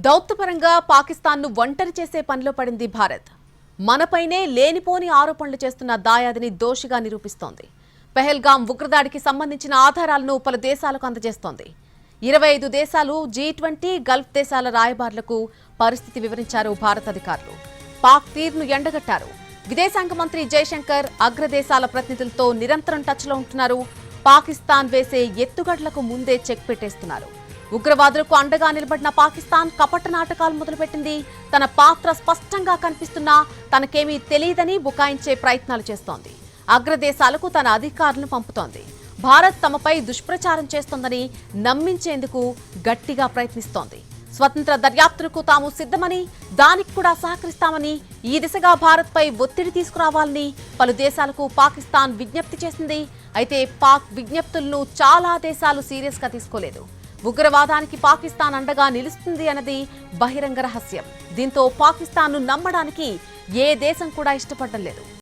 దౌత్యపరంగా పాకిస్తాన్ను ఒంటరి చేసే పనిలో పడింది భారత్. మనపైనే లేనిపోని ఆరోపణలు చేస్తున్న దాయాదిని దోషిగా నిరూపిస్తోంది. పెహల్గాం ఉగ్రదాడికి సంబంధించిన ఆధారాలను పలు దేశాలకు అందజేస్తోంది. 25 దేశాలు, G20 గల్ఫ్ దేశాల రాయబారులకు పరిస్థితి వివరించారు భారత అధికారులు. పాక్ తీరును ఎండగట్టారు. విదేశాంగ మంత్రి జైశంకర్ అగ్రదేశాల ప్రతినిధులతో నిరంతరం టచ్లో ఉంటున్నారు. పాకిస్తాన్ వేసే ఎత్తుగడలకు ముందే చెక్ పెట్టేస్తున్నారు. ఉగ్రవాదులకు అండగా నిలబడిన పాకిస్తాన్ కపట నాటకాలు మొదలుపెట్టింది. తన పాత్ర స్పష్టంగా కనిపిస్తున్నా తనకేమీ తెలియదని బుకాయించే ప్రయత్నాలు చేస్తోంది. అగ్రదేశాలకు తన అధికారులను పంపుతోంది. భారత్ తమపై దుష్ప్రచారం చేస్తోందని నమ్మించేందుకు గట్టిగా ప్రయత్నిస్తోంది. స్వతంత్ర దర్యాప్తులకు తాము సిద్ధమని, దానికి కూడా సహకరిస్తామని, ఈ దిశగా భారత్పై ఒత్తిడి తీసుకురావాలని పలు దేశాలకు పాకిస్తాన్ విజ్ఞప్తి చేసింది. అయితే పాక్ విజ్ఞప్తులను చాలా దేశాలు సీరియస్ గా తీసుకోలేదు. ఉగ్రవాదానికి పాకిస్తాన్ అండగా నిలుస్తుంది అన్నది బహిరంగ రహస్యం. దీంతో పాకిస్తాన్ను నమ్మడానికి ఏ దేశం కూడా ఇష్టపడడం లేదు.